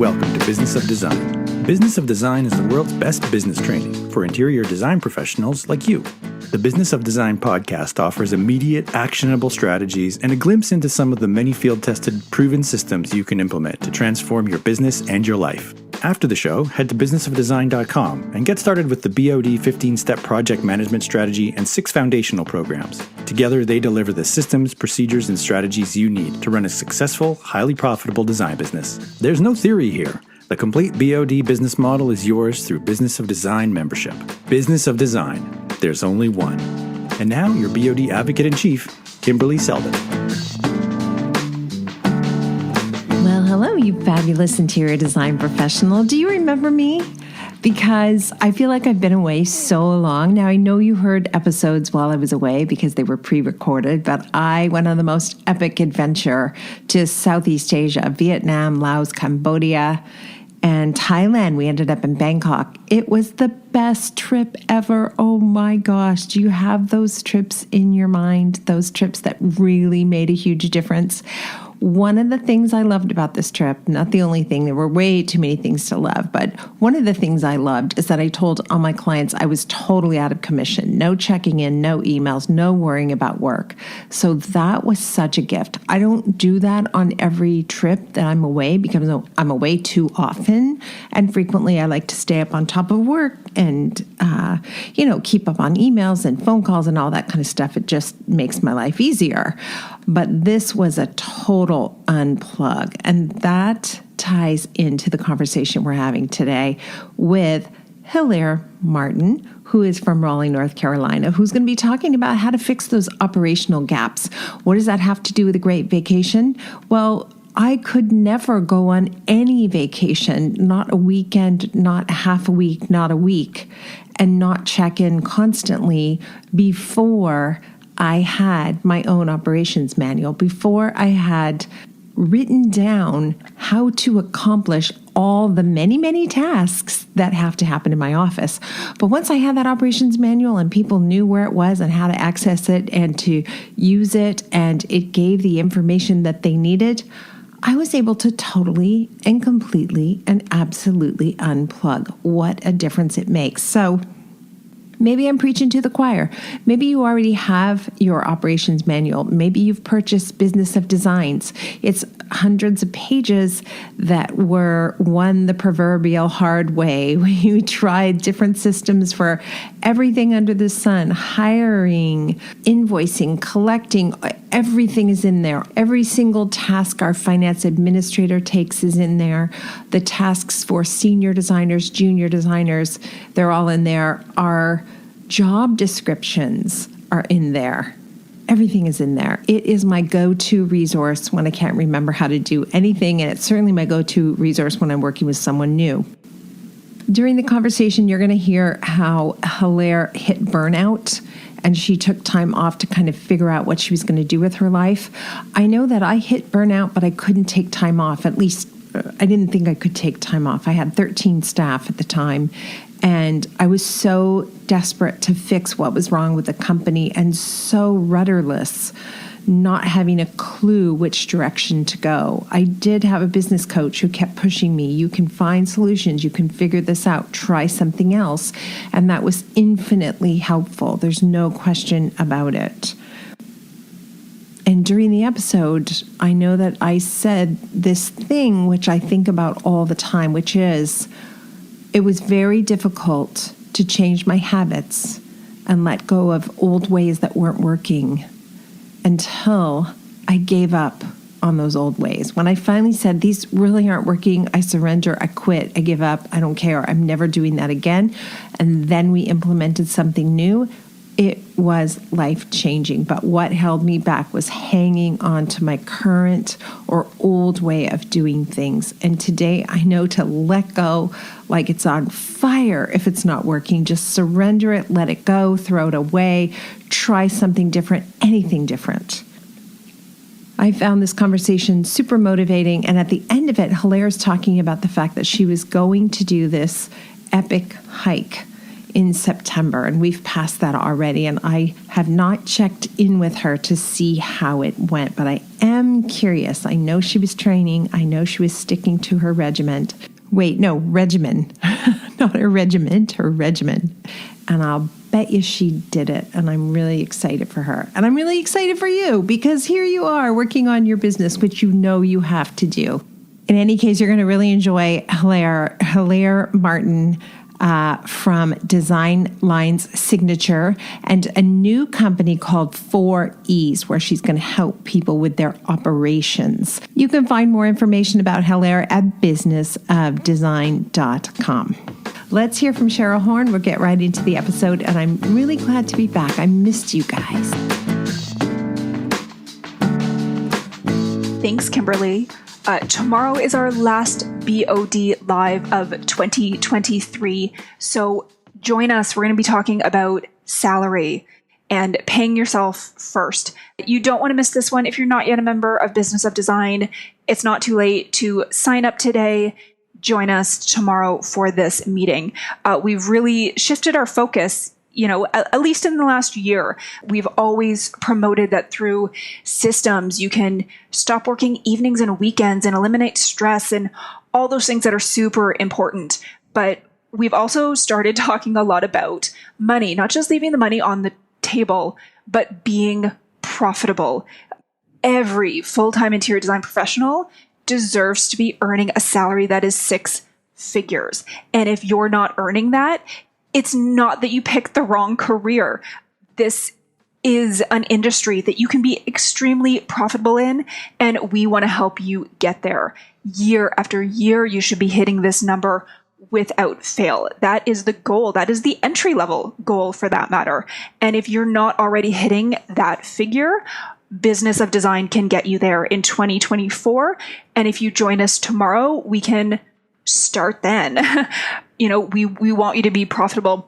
Welcome to Business of Design. Business of Design is the world's best business training for interior design professionals like you. The Business of Design podcast offers immediate, actionable strategies and a glimpse into some of the many field-tested, proven systems you can implement to transform your business and your life. After the show, head to businessofdesign.com and get started with the BOD 15-step project management strategy and 6 foundational programs. Together, they deliver the systems, procedures, and strategies you need to run a successful, highly profitable design business. There's no theory here. The complete BOD business model is yours through Business of Design membership. Business of Design. There's only one. And now, your BOD Advocate-in-Chief, Kimberley Seldon. Well, hello, you fabulous interior design professional. Do you remember me? Because I feel like I've been away so long. Now, I know you heard episodes while I was away because they were pre-recorded, but I went on the most epic adventure to Southeast Asia, Vietnam, Laos, Cambodia, and Thailand. We ended up in Bangkok. It was the best trip ever. Oh my gosh. Do you have those trips in your mind? Those trips that really made a huge difference? One of the things I loved about this trip, not the only thing, there were way too many things to love, but one of the things I loved is that I told all my clients I was totally out of commission. No checking in, no emails, no worrying about work. So that was such a gift. I don't do that on every trip that I'm away because I'm away too often. And frequently I like to stay up on top of work and, keep up on emails and phone calls and all that kind of stuff. It just makes my life easier. But this was a total unplug. And that ties into the conversation we're having today with Hilaire Martin, who is from Raleigh, North Carolina, who's going to be talking about how to fix those operational gaps. What does that have to do with a great vacation? Well, I could never go on any vacation, not a weekend, not half a week, not a week, and not check in constantly before I had my own operations manual, before I had written down how to accomplish all the many, many tasks that have to happen in my office. But once I had that operations manual and people knew where it was and how to access it and to use it, and it gave the information that they needed, I was able to totally and completely and absolutely unplug. What a difference it makes. So maybe I'm preaching to the choir. Maybe you already have your operations manual. Maybe you've purchased Business of Designs. It's hundreds of pages that were won the proverbial hard way. You tried different systems for everything under the sun, hiring, invoicing, collecting. Everything is in there. Every single task our finance administrator takes is in there. The tasks for senior designers, junior designers, they're all in there. Our job descriptions are in there. Everything is in there. It is my go-to resource when I can't remember how to do anything, and it's certainly my go-to resource when I'm working with someone new. During the conversation, you're going to hear how Hilaire hit burnout, and she took time off to kind of figure out what she was going to do with her life. I know that I hit burnout, but I couldn't take time off. At least I didn't think I could take time off. I had 13 staff at the time, and I was so desperate to fix what was wrong with the company and so rudderless, not having a clue which direction to go. I did have a business coach who kept pushing me. You can find solutions. You can figure this out. Try something else. And that was infinitely helpful. There's no question about it. And during the episode, I know that I said this thing which I think about all the time, which is it was very difficult to change my habits and let go of old ways that weren't working until I gave up on those old ways. When I finally said, these really aren't working, I surrender, I quit, I give up, I don't care, I'm never doing that again. And then we implemented something new. It was life-changing, but what held me back was hanging on to my current or old way of doing things. And today I know to let go like it's on fire if it's not working. Just surrender it, let it go, throw it away, try something different, anything different. I found this conversation super motivating, and at the end of it, Hilaire's talking about the fact that she was going to do this epic hike in September, and we've passed that already, and I have not checked in with her to see how it went, but I am curious. I know she was training. I know she was sticking to her regimen. Not her regiment, her regimen. And I'll bet you she did it, and I'm really excited for her. And I'm really excited for you, because here you are working on your business, which you know you have to do. In any case, you're going to really enjoy Hilaire Martin from Design Line's Signature, and a new company called 4E's, where she's going to help people with their operations. You can find more information about Hilaire at businessofdesign.com. Let's hear from Cheryl Horn. We'll get right into the episode, and I'm really glad to be back. I missed you guys. Thanks, Kimberly. Tomorrow is our last BOD Live of 2023. So join us. We're going to be talking about salary and paying yourself first. You don't want to miss this one. If you're not yet a member of Business of Design, it's not too late to sign up today. Join us tomorrow for this meeting. We've really shifted our focus, at least in the last year. We've always promoted that through systems, you can stop working evenings and weekends and eliminate stress and all those things that are super important. But we've also started talking a lot about money, not just leaving the money on the table, but being profitable. Every full-time interior design professional deserves to be earning a salary that is 6 figures. And if you're not earning that, it's not that you picked the wrong career. This is an industry that you can be extremely profitable in, and we want to help you get there. Year after year, you should be hitting this number without fail. That is the goal. That is the entry-level goal, for that matter. And if you're not already hitting that figure, Business of Design can get you there in 2024. And if you join us tomorrow, we can start then. We want you to be profitable,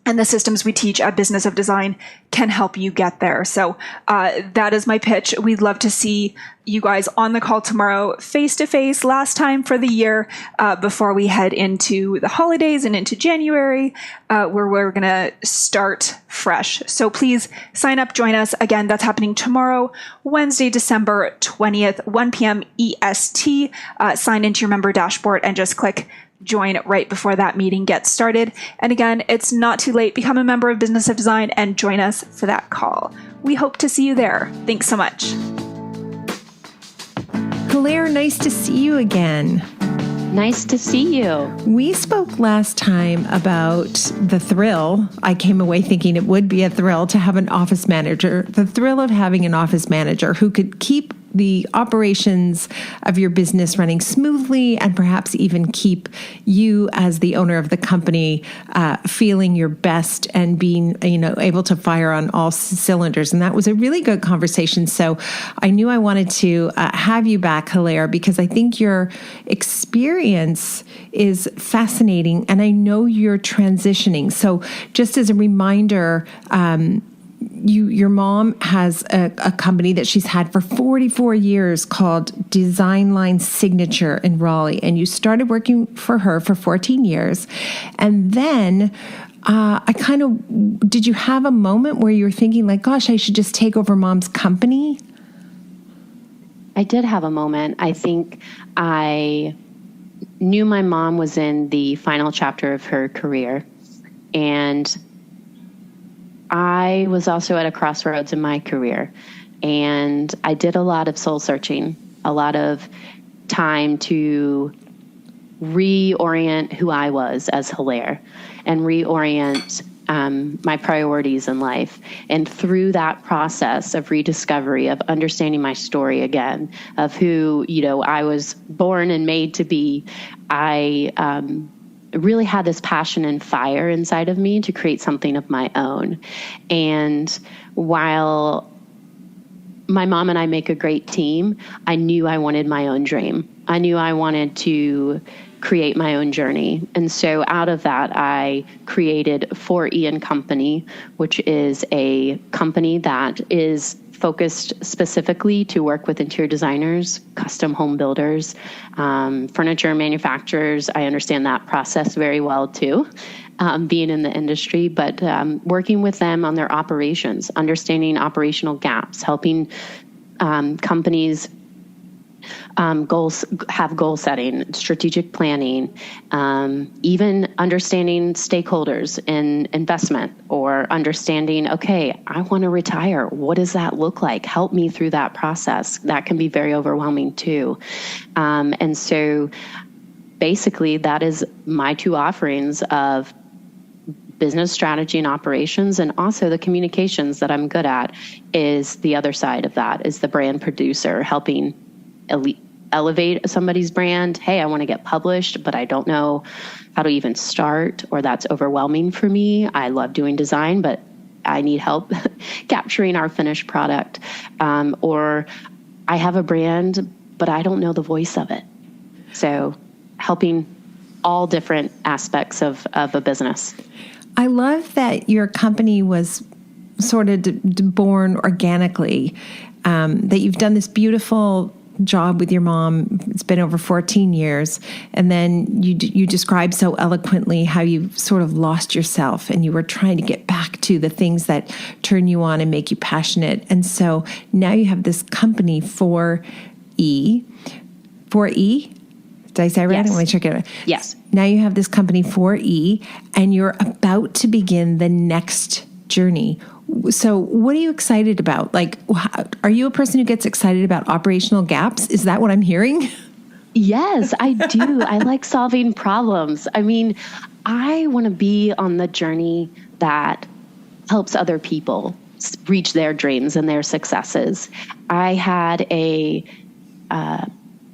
and the systems we teach at Business of Design can help you get there. So that is my pitch. We'd love to see you guys on the call tomorrow, face to face, last time for the year, before we head into the holidays and into January, where we're going to start fresh. So please sign up, join us. Again, that's happening tomorrow, Wednesday, December 20th, 1 p.m. EST. Sign into your member dashboard and just click join right before that meeting gets started. And again, it's not too late. Become a member of Business of Design and join us for that call. We hope to see you there. Thanks so much. Hilaire, nice to see you again. Nice to see you. We spoke last time about the thrill. I came away thinking it would be a thrill to have an office manager, the thrill of having an office manager who could keep the operations of your business running smoothly, and perhaps even keep you as the owner of the company feeling your best and being able to fire on all cylinders. And that was a really good conversation. So I knew I wanted to have you back, Hilaire, because I think your experience is fascinating, and I know you're transitioning. So just as a reminder, your mom has a company that she's had for 44 years called Design Line Signature in Raleigh. And you started working for her for 14 years. And then did you have a moment where you were thinking like, gosh, I should just take over mom's company? I did have a moment. I think I knew my mom was in the final chapter of her career. And I was also at a crossroads in my career, and I did a lot of soul searching, a lot of time to reorient who I was as Hilaire and reorient my priorities in life. And through that process of rediscovery, of understanding my story again, of who, I was born and made to be, I really had this passion and fire inside of me to create something of my own. And while my mom and I make a great team, I knew I wanted my own dream. I knew I wanted to create my own journey. And so out of that, I created 4E and Company, which is a company that is focused specifically to work with interior designers, custom home builders, furniture manufacturers. I understand that process very well too, being in the industry, but working with them on their operations, understanding operational gaps, helping companies have goal setting, strategic planning, even understanding stakeholders in investment, or understanding, okay, I want to retire. What does that look like? Help me through that process. That can be very overwhelming too. And so basically that is my two offerings of business strategy and operations, and also the communications that I'm good at is the other side of that, is the brand producer, helping elevate somebody's brand. Hey, I want to get published, but I don't know how to even start, or that's overwhelming for me. I love doing design, but I need help capturing our finished product. Or I have a brand, but I don't know the voice of it. So helping all different aspects of a business. I love that your company was sort of born organically, that you've done this beautiful job with your mom. It's been over 14 years. And then you described so eloquently how you sort of lost yourself and you were trying to get back to the things that turn you on and make you passionate. And so now you have this company 4E. 4E? Did I say it right? Yes. I want to check it out. Yes. Now you have this company 4E and you're about to begin the next journey. So what are you excited about? Like, are you a person who gets excited about operational gaps? Is that what I'm hearing? Yes, I do. I like solving problems. I mean, I want to be on the journey that helps other people reach their dreams and their successes. I had a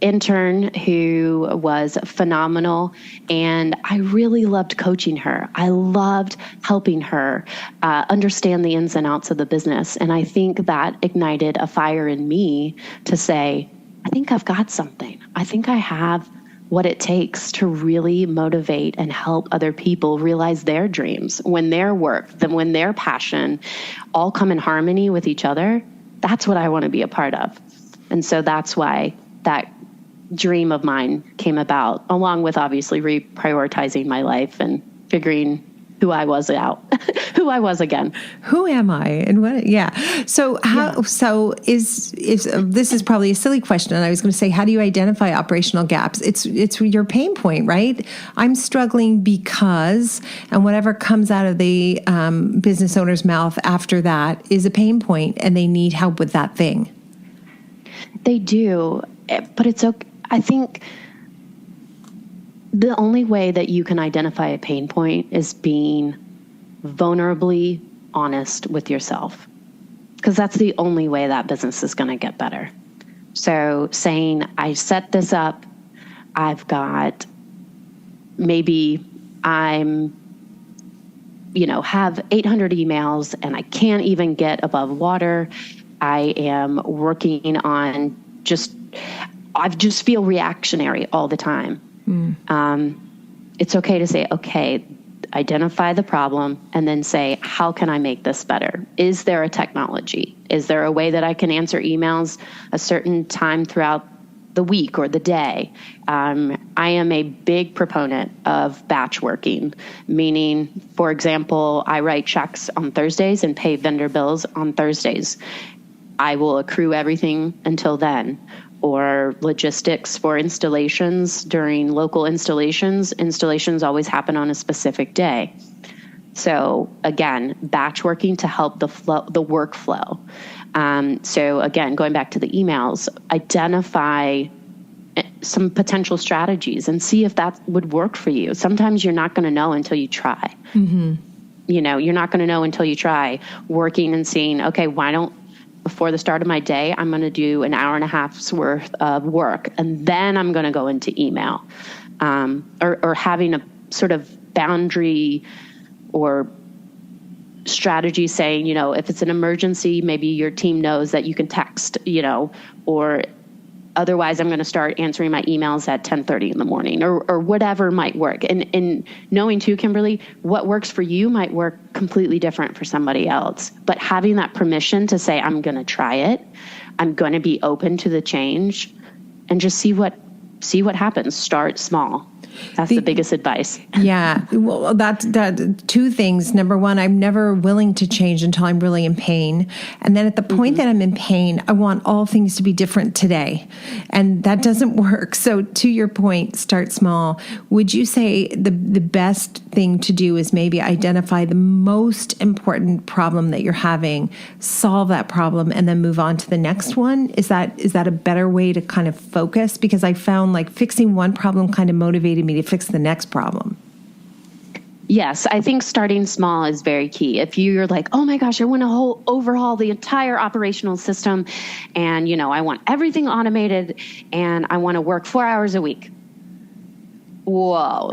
intern who was phenomenal, and I really loved coaching her. I loved helping her understand the ins and outs of the business. And I think that ignited a fire in me to say, I think I've got something. I think I have what it takes to really motivate and help other people realize their dreams, when their work, when their passion all come in harmony with each other. That's what I want to be a part of. And so that's why that dream of mine came about, along with obviously reprioritizing my life and figuring who I was who I was again. Who am I? And what? Yeah. So so is this is probably a silly question. And I was going to say, how do you identify operational gaps? It's your pain point, right? I'm struggling because, and whatever comes out of the business owner's mouth after that is a pain point, and they need help with that thing. They do, but it's okay. I think the only way that you can identify a pain point is being vulnerably honest with yourself, because that's the only way that business is going to get better. So saying, I set this up, I've got, maybe I'm, have 800 emails and I can't even get above water. I am working on I just feel reactionary all the time. It's okay to say, okay, identify the problem and then say, how can I make this better? Is there a technology? Is there a way that I can answer emails a certain time throughout the week or the day? I am a big proponent of batch working, meaning, for example, I write checks on Thursdays and pay vendor bills on Thursdays. I will accrue everything until then. Or logistics for installations. During local installations always happen on a specific day. So again, batch working to help the workflow. So again, going back to the emails, identify some potential strategies and see if that would work for you. Sometimes you're not going to know until you try. Mm-hmm. You're not going to know until you try working and seeing, okay, before the start of my day, I'm going to do an hour and a half's worth of work, and then I'm going to go into email, or having a sort of boundary or strategy saying, if it's an emergency, maybe your team knows that you can text, or Otherwise, I'm going to start answering my emails at 10:30 in the morning or whatever might work. And knowing too, Kimberly, what works for you might work completely different for somebody else. But having that permission to say, I'm going to try it, I'm going to be open to the change, and just see what happens. Start small. That's the biggest advice. Yeah. Well, that two things. Number one, I'm never willing to change until I'm really in pain. And then at the point that I'm in pain, I want all things to be different today. And that doesn't work. So to your point, start small. Would you say the best thing to do is maybe identify the most important problem that you're having, solve that problem, and then move on to the next one? Is that a better way to kind of focus? Because I found like fixing one problem kind of motivated me to fix the next problem. Yes, I think starting small is very key. If you're like, oh my gosh, I want to overhaul the entire operational system, and I want everything automated, and I want to work 4 hours a week. Whoa,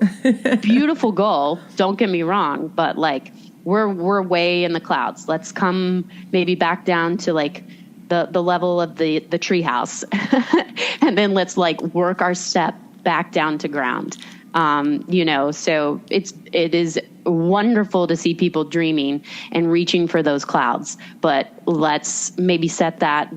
beautiful goal. Don't get me wrong, but like we're way in the clouds. Let's come maybe back down to like the level of the treehouse, and then let's like work our step back down to ground. So it is wonderful to see people dreaming and reaching for those clouds, but let's maybe set that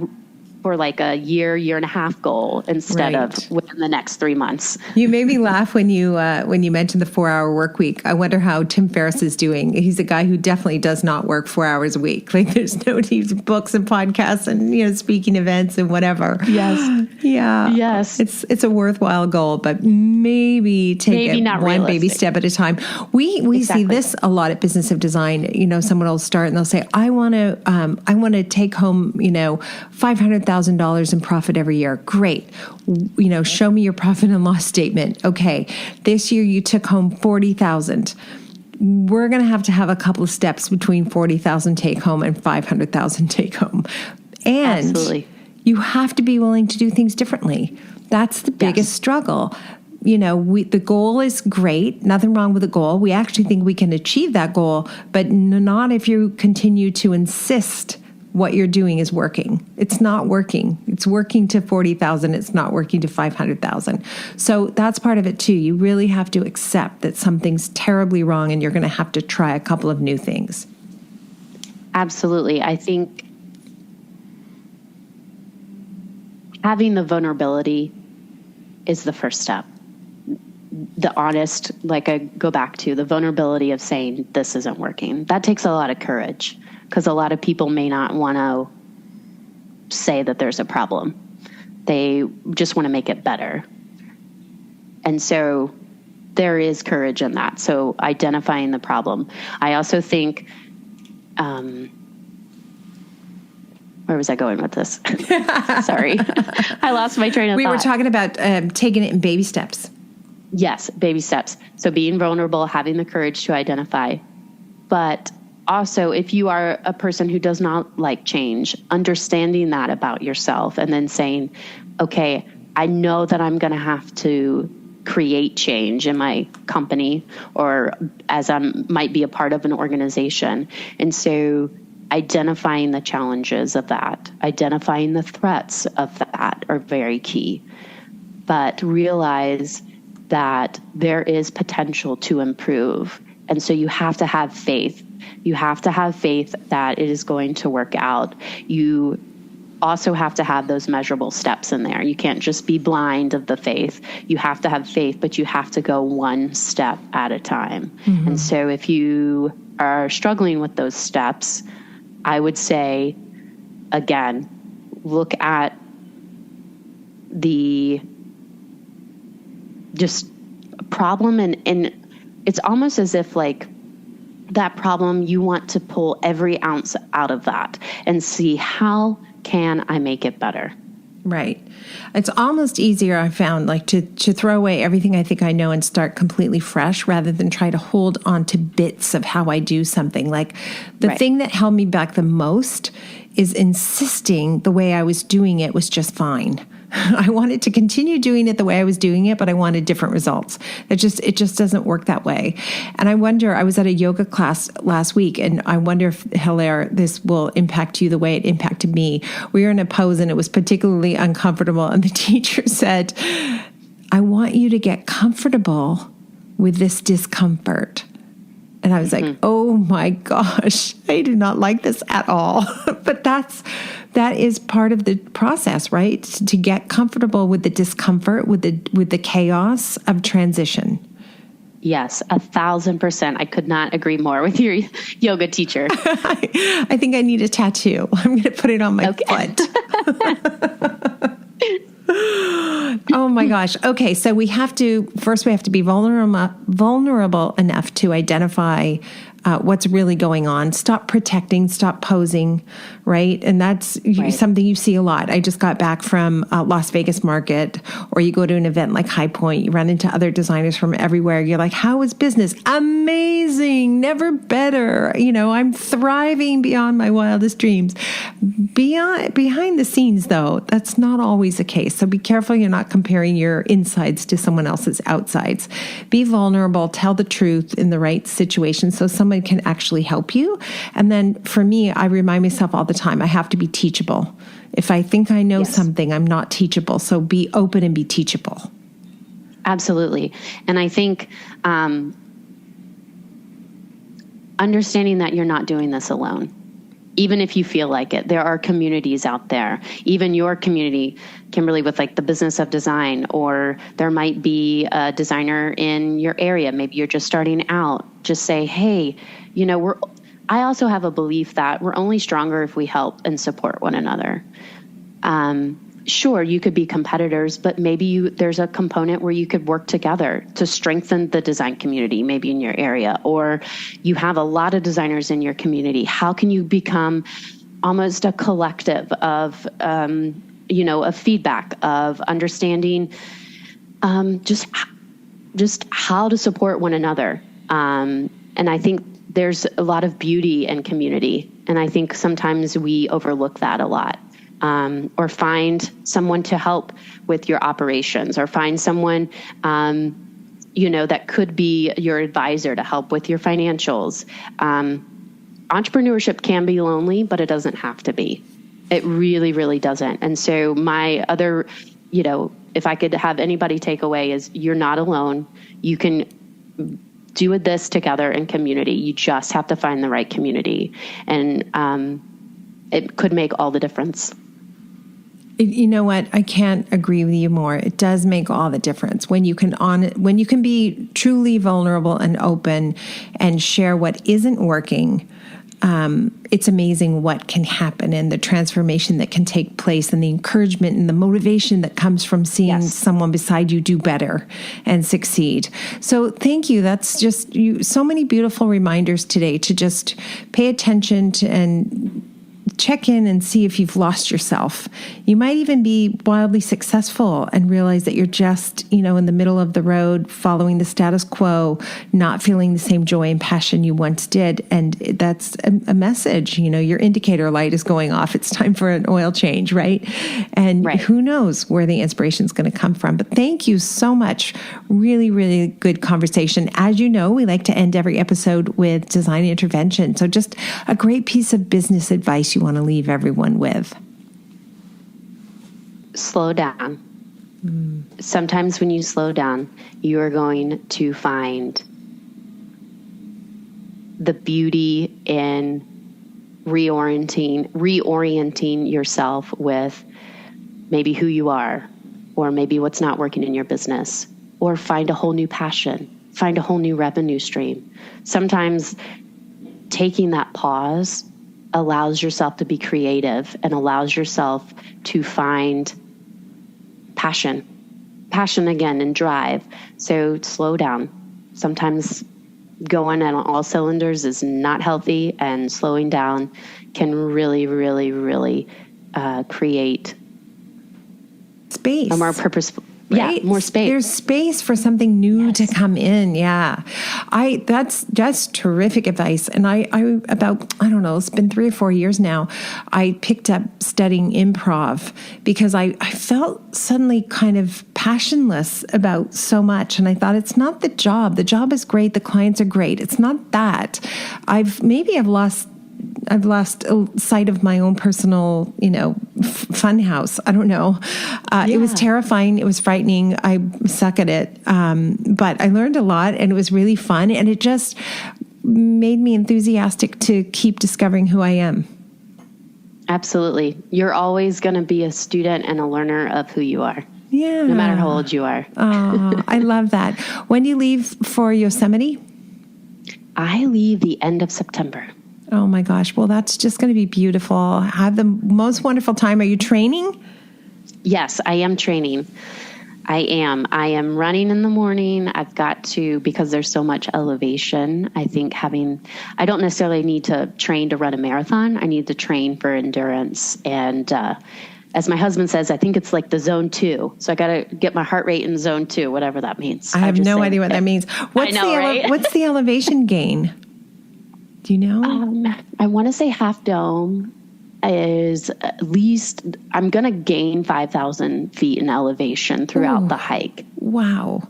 for like a year and a half goal instead of within the next 3 months. You made me laugh when you mentioned the 4-hour work week. I wonder how Tim Ferriss is doing. He's a guy who definitely does not work 4 hours a week. Like there's he's books and podcasts and speaking events and whatever. Yes. Yeah. Yes. It's a worthwhile goal, but maybe take it one realistic. Baby step at a time. We see this a lot at Business of Design. Someone will start and they'll say, I want to take home $500,000 in profit every year. Great. Show me your profit and loss statement. Okay. This year you took home 40,000. We're going to have a couple of steps between 40,000 take home and 500,000 take home. And absolutely. You have to be willing to do things differently. That's the biggest struggle. The goal is great. Nothing wrong with the goal. We actually think we can achieve that goal, but not if you continue to insist what you're doing is working. It's not working. It's working to 40,000. It's not working to 500,000. So that's part of it too. You really have to accept that something's terribly wrong and you're going to have to try a couple of new things. Absolutely. I think having the vulnerability is the first step. The honest, like I go back to the vulnerability of saying this isn't working. That takes a lot of courage. Because a lot of people may not want to say that there's a problem. They just want to make it better. And so there is courage in that. So identifying the problem. I also think, where was I going with this? Sorry. I lost my train of thought. We were talking about taking it in baby steps. Yes, baby steps. So being vulnerable, having the courage to identify. But also, if you are a person who does not like change, understanding that about yourself and then saying, okay, I know that I'm going to have to create change in my company or as I might be a part of an organization. And so identifying the challenges of that, identifying the threats of that are very key. But realize that there is potential to improve. And so you have to have faith. You have to have faith that it is going to work out. You also have to have those measurable steps in there. You can't just be blind of the faith. You have to have faith, but you have to go one step at a time. Mm-hmm. And so if you are struggling with those steps, I would say, again, look at the just problem and it's almost as if like that problem, you want to pull every ounce out of that and see how can I make it better. Right. It's almost easier, I found, like to throw away everything I think I know and start completely fresh rather than try to hold on to bits of how I do something. Like the thing that held me back the most is insisting the way I was doing it was just fine. I wanted to continue doing it the way I was doing it, but I wanted different results. It just doesn't work that way. And I wonder, I was at a yoga class last week, and I wonder if, Hilaire, this will impact you the way it impacted me. We were in a pose and it was particularly uncomfortable. And the teacher said, I want you to get comfortable with this discomfort. And I was like, oh my gosh, I do not like this at all. But that is part of the process, right? To get comfortable with the discomfort, with the chaos of transition. Yes, 1,000%. I could not agree more with your yoga teacher. I think I need a tattoo. I'm going to put it on my foot. Oh my gosh. Okay. So we have to be vulnerable enough to identify what's really going on. Stop protecting, stop posing, right? And that's something you see a lot. I just got back from Las Vegas market, or you go to an event like High Point, you run into other designers from everywhere. You're like, how is business? Amazing. Never better. I'm thriving beyond my wildest dreams. Behind the scenes, though, that's not always the case. So be careful you're not comparing your insides to someone else's outsides. Be vulnerable, tell the truth in the right situation so someone can actually help you. And then for me, I remind myself all the time, I have to be teachable. If I think I know something, I'm not teachable. So be open and be teachable. Absolutely. And I think understanding that you're not doing this alone, even if you feel like it. There are communities out there, even your community, Kimberly, with like the business of design, or there might be a designer in your area. Maybe you're just starting out. Just say, hey, I also have a belief that we're only stronger if we help and support one another. Sure, you could be competitors, but maybe there's a component where you could work together to strengthen the design community, maybe in your area, or you have a lot of designers in your community. How can you become almost a collective of, of feedback, of understanding, just how to support one another. And I think there's a lot of beauty in community, and I think sometimes we overlook that a lot. Or find someone to help with your operations, or find someone, that could be your advisor to help with your financials. Entrepreneurship can be lonely, but it doesn't have to be. It really, really doesn't. And so my other, if I could have anybody take away, is you're not alone. You can do this together in community. You just have to find the right community. And it could make all the difference. You know what? I can't agree with you more. It does make all the difference when you can be truly vulnerable and open and share what isn't working. It's amazing what can happen, and the transformation that can take place, and the encouragement and the motivation that comes from seeing someone beside you do better and succeed. So thank you. That's just so many beautiful reminders today to just pay attention to and check in and see if you've lost yourself. You might even be wildly successful and realize that you're just, in the middle of the road, following the status quo, not feeling the same joy and passion you once did. And that's a message, your indicator light is going off. It's time for an oil change, right? And who knows where the inspiration is going to come from. But thank you so much. Really, really good conversation. As you know, we like to end every episode with design intervention. So just a great piece of business advice you want to leave everyone with. Slow down. Sometimes when you slow down, you are going to find the beauty in reorienting yourself with maybe who you are, or maybe what's not working in your business, or find a whole new passion, find a whole new revenue stream. Sometimes taking that pause allows yourself to be creative and allows yourself to find passion again, and drive. So slow down. Sometimes going on all cylinders is not healthy, and slowing down can really, really, really create space, a more purposeful right? Yeah, more space. There's space for something new to come in. Yeah. That's terrific advice. And I don't know, it's been 3 or 4 years now, I picked up studying improv because I felt suddenly kind of passionless about so much. And I thought, it's not the job. The job is great. The clients are great. It's not that. I've lost sight of my own personal, fun house. I don't know. It was terrifying. It was frightening. I suck at it. But I learned a lot and it was really fun. And it just made me enthusiastic to keep discovering who I am. Absolutely. You're always going to be a student and a learner of who you are. Yeah. No matter how old you are. Oh, I love that. When do you leave for Yosemite? I leave the end of September. Oh my gosh. Well, that's just going to be beautiful. Have the most wonderful time. Are you training? Yes, I am training. I am running in the morning. I've got to, because there's so much elevation, I think I don't necessarily need to train to run a marathon. I need to train for endurance. And as my husband says, I think it's like the zone 2. So I got to get my heart rate in zone 2, whatever that means. I have no idea what that means. What's the elevation gain? Do you know? I want to say Half Dome is at least, I'm going to gain 5,000 feet in elevation throughout the hike. Wow.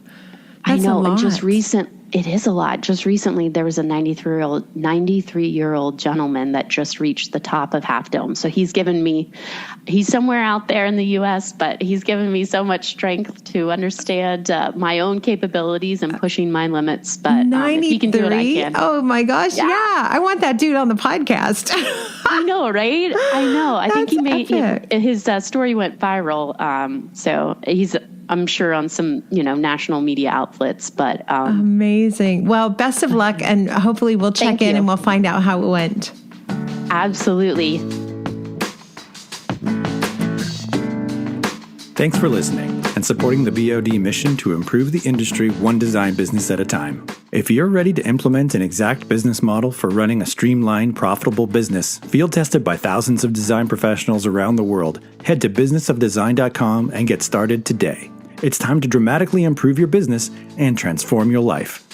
That's a lot. And it is a lot. Just recently, there was a 93-year-old gentleman that just reached the top of Half Dome. So he's somewhere out there in the U.S., but he's given me so much strength to understand my own capabilities and pushing my limits. But if he can do it, I can. Oh my gosh. Yeah. I want that dude on the podcast. I know, right? I know. I think his story went viral. So he's, I'm sure, on some, national media outlets, but amazing. Well, best of luck, and hopefully we'll check in and we'll find out how it went. Absolutely. Thanks for listening and supporting the BOD mission to improve the industry one design business at a time. If you're ready to implement an exact business model for running a streamlined, profitable business, field tested by thousands of design professionals around the world, head to businessofdesign.com and get started today. It's time to dramatically improve your business and transform your life.